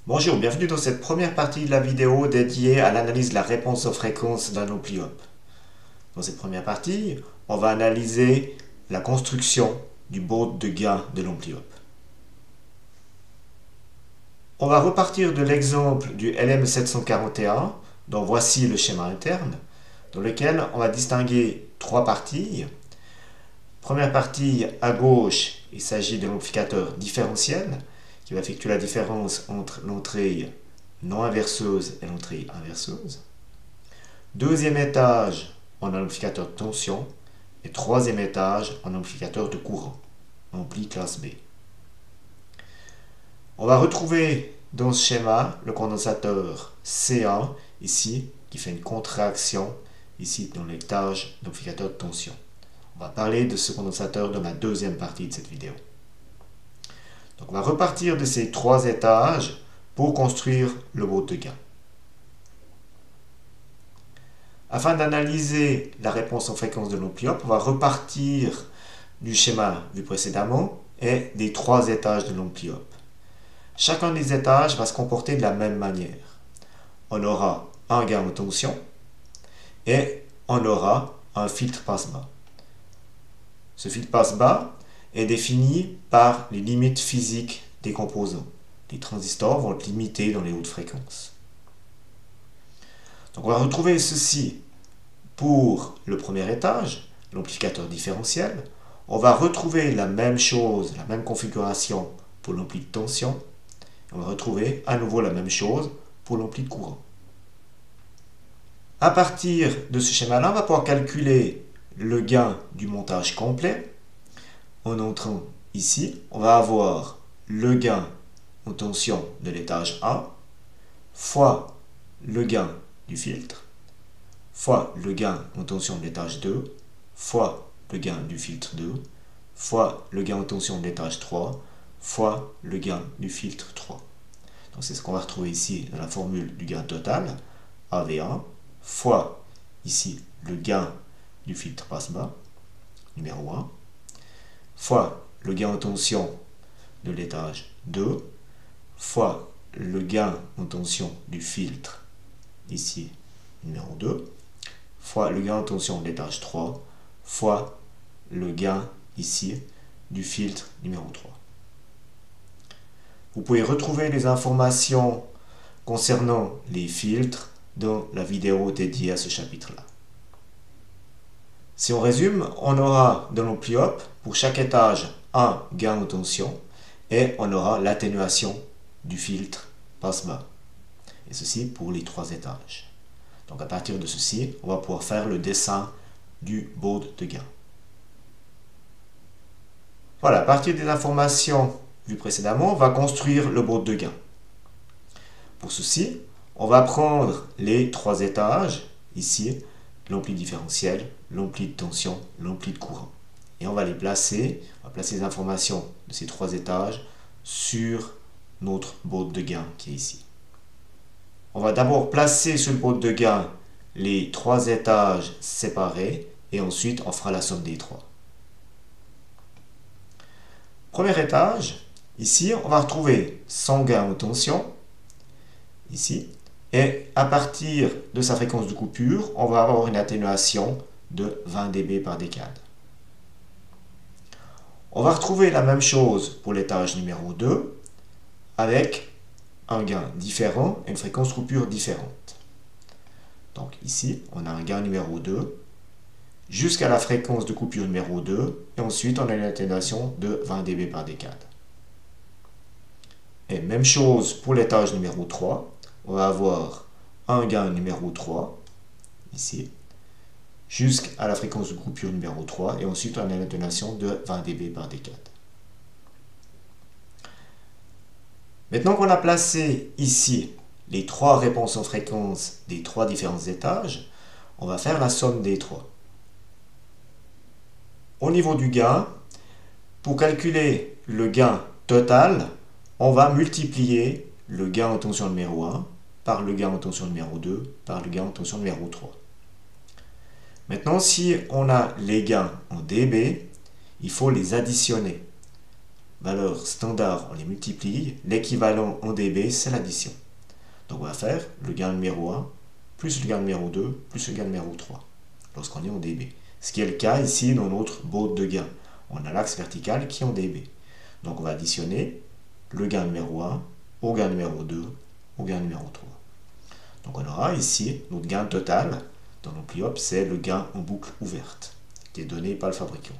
Bonjour, bienvenue dans cette première partie de la vidéo dédiée à l'analyse de la réponse aux fréquences d'un ampli-op. Dans cette première partie, on va analyser la construction du board de gain de l'ampli-op. On va repartir de l'exemple du LM741, dont voici le schéma interne, dans lequel on va distinguer trois parties. Première partie, à gauche, il s'agit de l'amplificateur différentiel, qui va effectuer la différence entre l'entrée non inverseuse et l'entrée inverseuse. Deuxième étage en amplificateur de tension et troisième étage en amplificateur de courant, ampli classe B. On va retrouver dans ce schéma le condensateur C1 ici qui fait une contraction ici dans l'étage d'amplificateur de tension. On va parler de ce condensateur dans la deuxième partie de cette vidéo. Donc on va repartir de ces trois étages pour construire le board de gain. Afin d'analyser la réponse en fréquence de l'ampli-op, on va repartir du schéma vu précédemment et des trois étages de l'ampli-op. Chacun des étages va se comporter de la même manière. On aura un gain en tension et on aura un filtre passe-bas. Ce filtre passe-bas est défini par les limites physiques des composants. Les transistors vont être limités dans les hautes fréquences. Donc on va retrouver ceci pour le premier étage, l'amplificateur différentiel. On va retrouver la même chose, la même configuration pour l'ampli de tension. On va retrouver à nouveau la même chose pour l'ampli de courant. À partir de ce schéma-là, on va pouvoir calculer le gain du montage complet. En entrant ici, on va avoir le gain en tension de l'étage 1 fois le gain du filtre fois le gain en tension de l'étage 2 fois le gain du filtre 2 fois le gain en tension de l'étage 3 fois le gain du filtre 3. Donc c'est ce qu'on va retrouver ici dans la formule du gain total, AV1, fois ici le gain du filtre passe-bas, numéro 1, fois le gain en tension de l'étage 2, fois le gain en tension du filtre, ici, numéro 2, fois le gain en tension de l'étage 3, fois le gain, ici, du filtre, numéro 3. Vous pouvez retrouver les informations concernant les filtres dans la vidéo dédiée à ce chapitre-là. Si on résume, on aura dans l'ampli-op, pour chaque étage, un gain en tension et on aura l'atténuation du filtre passe-bas. Et ceci pour les trois étages. Donc à partir de ceci, on va pouvoir faire le dessin du board de gain. Voilà, à partir des informations vues précédemment, on va construire le board de gain. Pour ceci, on va prendre les trois étages, ici, l'ampli différentiel, l'ampli de tension, l'ampli de courant. Et on va les placer, on va placer les informations de ces trois étages sur notre board de gain qui est ici. On va d'abord placer sur le board de gain les trois étages séparés et ensuite on fera la somme des trois. Premier étage, ici on va retrouver son gain en tension, ici, et à partir de sa fréquence de coupure, on va avoir une atténuation de 20 dB par décade. On va retrouver la même chose pour l'étage numéro 2 avec un gain différent et une fréquence de coupure différente. Donc ici, on a un gain numéro 2 jusqu'à la fréquence de coupure numéro 2 et ensuite on a une atténuation de 20 dB par décade. Et même chose pour l'étage numéro 3, on va avoir un gain numéro 3 ici jusqu'à la fréquence de coupure numéro 3 et ensuite on a une atténuation de 20 dB par décade. Maintenant qu'on a placé ici les trois réponses en fréquence des trois différents étages, on va faire la somme des trois. Au niveau du gain, pour calculer le gain total, on va multiplier le gain en tension numéro 1 par le gain en tension numéro 2 par le gain en tension numéro 3. Maintenant, si on a les gains en dB, il faut les additionner. valeurs standards, on les multiplie. L'équivalent en dB, c'est l'addition. Donc on va faire le gain numéro 1 plus le gain numéro 2 plus le gain numéro 3 lorsqu'on est en dB. Ce qui est le cas ici dans notre baud de gain. On a l'axe vertical qui est en dB. Donc on va additionner le gain numéro 1 au gain numéro 2 au gain numéro 3. Donc on aura ici notre gain total dans l'AmplyOp, c'est le gain en boucle ouverte qui est donné par le fabricant.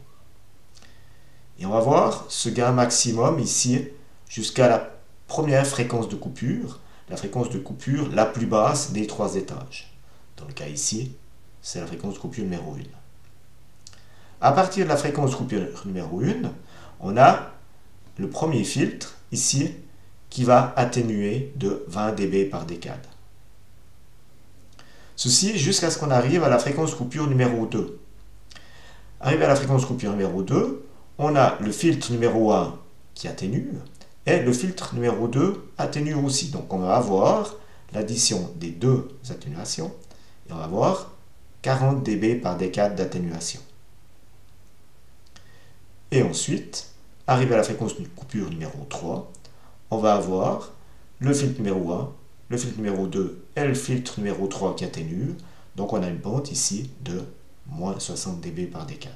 Et on va voir ce gain maximum ici jusqu'à la première fréquence de coupure, la fréquence de coupure la plus basse des 3 étages. Dans le cas ici, c'est la fréquence de coupure numéro 1. À partir de la fréquence de coupure numéro 1, on a le premier filtre ici qui va atténuer de 20 dB par décade. Ceci jusqu'à ce qu'on arrive à la fréquence de coupure numéro 2. Arrivé à la fréquence de coupure numéro 2, on a le filtre numéro 1 qui atténue et le filtre numéro 2 atténue aussi. Donc on va avoir l'addition des deux atténuations et on va avoir 40 dB par décade d'atténuation. Et ensuite, arrivé à la fréquence de coupure numéro 3, on va avoir le filtre numéro 1, le filtre numéro 2 et le filtre numéro 3 qui atténue. Donc on a une pente ici de moins 60 dB par décade.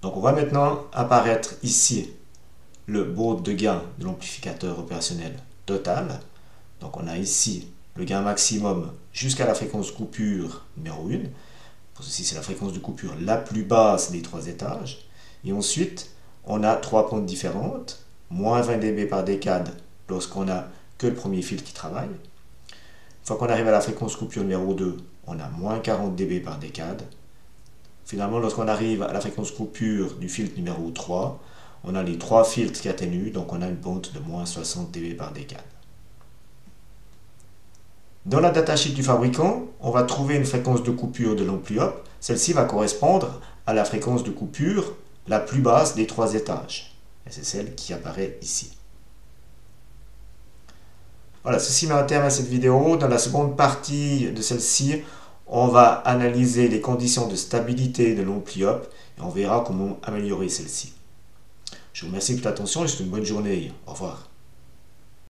Donc on voit maintenant apparaître ici le baud de gain de l'amplificateur opérationnel total. Donc on a ici le gain maximum jusqu'à la fréquence de coupure numéro 1. Pour ceci, c'est la fréquence de coupure la plus basse des 3 étages. Et ensuite, on a 3 pentes différentes. Moins 20 dB par décade lorsqu'on n'a que le premier filtre qui travaille. Une fois qu'on arrive à la fréquence de coupure numéro 2, on a moins 40 dB par décade. Finalement, lorsqu'on arrive à la fréquence de coupure du filtre numéro 3, on a les 3 filtres qui atténuent, donc on a une pente de moins 60 dB par décade. Dans la datasheet du fabricant, on va trouver une fréquence de coupure de l'AmplyOp. Celle-ci va correspondre à la fréquence de coupure la plus basse des 3 étages. Et c'est celle qui apparaît ici. Voilà, ceci met un terme à cette vidéo. Dans la seconde partie de celle-ci, on va analyser les conditions de stabilité de l'AmplyOp et on verra comment améliorer celle-ci. Je vous remercie pour votre attention et je vous souhaite une bonne journée. Au revoir.